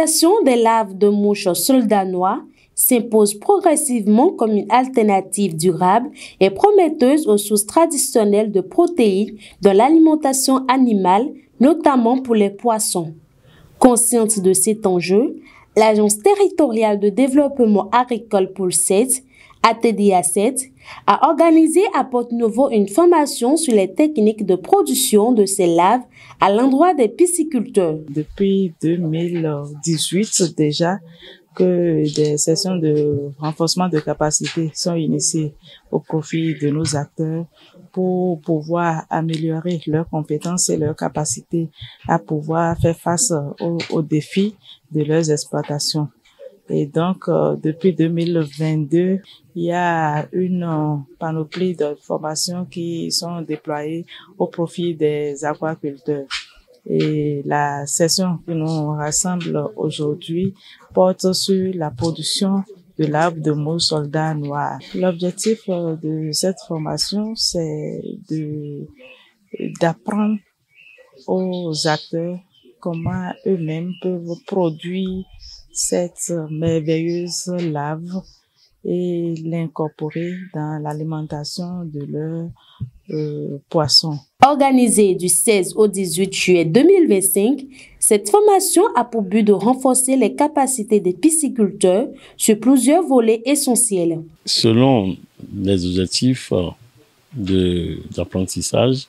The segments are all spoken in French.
L'utilisation des larves de mouches soldats noirs s'impose progressivement comme une alternative durable et prometteuse aux sources traditionnelles de protéines dans l'alimentation animale, notamment pour les poissons. Consciente de cet enjeu, l'Agence territoriale de développement agricole Pôle 7, ATDA 7, a organisé à Porte-Nouveau une formation sur les techniques de production de ces larves à l'endroit des pisciculteurs. Depuis 2018 déjà, que des sessions de renforcement de capacité sont initiées au profit de nos acteurs pour pouvoir améliorer leurs compétences et leurs capacités à pouvoir faire face aux défis de leurs exploitations. Et donc, depuis 2022, il y a une panoplie de formations qui sont déployées au profit des aquaculteurs. Et la session qui nous rassemble aujourd'hui porte sur la production de larves de mouches soldats noirs. L'objectif de cette formation, c'est d'apprendre aux acteurs comment eux-mêmes peuvent produire cette merveilleuse larve et l'incorporer dans l'alimentation de leurs poissons. Organisée du 16 au 18 juillet 2025, cette formation a pour but de renforcer les capacités des pisciculteurs sur plusieurs volets essentiels. Selon les objectifs d'apprentissage,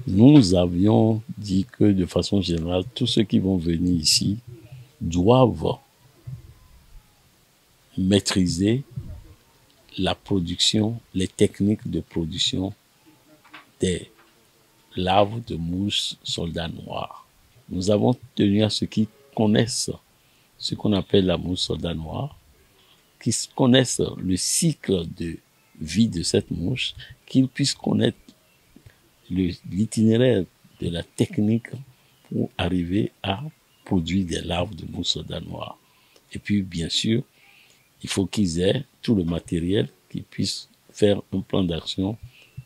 nous avions dit que de façon générale, tous ceux qui vont venir ici doivent maîtriser la production, les techniques de production des larves de mouches soldats noirs. Nous avons tenu à ceux qui connaissent ce qu'on appelle la mouche soldat noire, qui connaissent le cycle de vie de cette mouche, qu'ils puissent connaître l'itinéraire de la technique pour arriver à produire des larves de mouche soldat noire. Et puis, bien sûr, il faut qu'ils aient tout le matériel, qu'ils puissent faire un plan d'action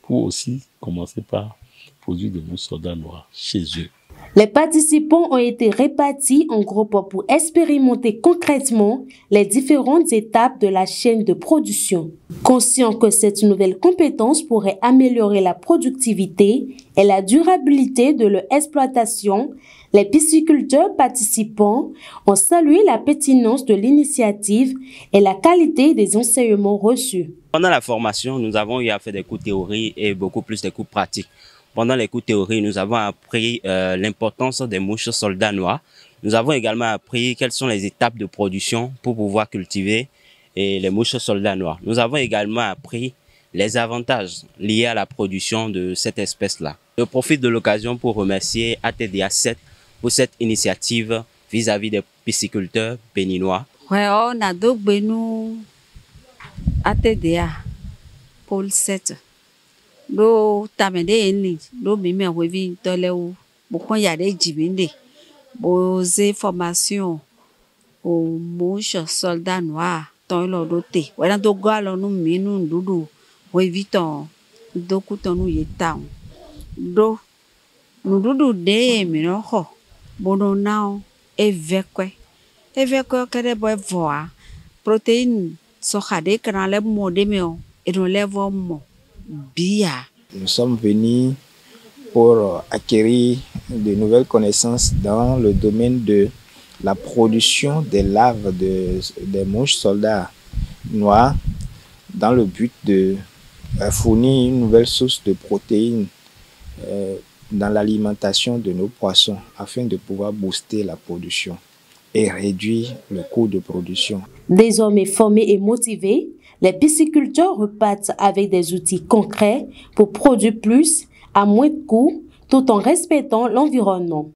pour aussi commencer par produire des mouches soldats noirs chez eux. Les participants ont été répartis en groupes pour expérimenter concrètement les différentes étapes de la chaîne de production. Conscients que cette nouvelle compétence pourrait améliorer la productivité et la durabilité de leur exploitation, les pisciculteurs participants ont salué la pertinence de l'initiative et la qualité des enseignements reçus. Pendant la formation, nous avons eu à faire des cours théorie et beaucoup plus de cours pratiques. Pendant les cours théorie, nous avons appris l'importance des mouches soldats noirs. Nous avons également appris quelles sont les étapes de production pour pouvoir cultiver les mouches soldats noirs. Nous avons également appris les avantages liés à la production de cette espèce-là. Je profite de l'occasion pour remercier ATDA 7 pour cette initiative vis-à-vis des pisciculteurs béninois. Ouais, on a deux bénous ATDA Pôle 7. Do tamede eni do mime wevi toleu bokon yade jibinde boze formation aux mouches soldats noirs ton lo doté wena do galo nu minu dudu wevi ton do kutonu yeta do nu dudu de mi no ho bono now evekwe kede boy voa protéine so khade kan le modemeo et no levo mo. Nous sommes venus pour acquérir de nouvelles connaissances dans le domaine de la production des larves des mouches soldats noirs dans le but de fournir une nouvelle source de protéines dans l'alimentation de nos poissons afin de pouvoir booster la production et réduire le coût de production. Désormais formés et motivés, les pisciculteurs repartent avec des outils concrets pour produire plus à moins de coûts tout en respectant l'environnement.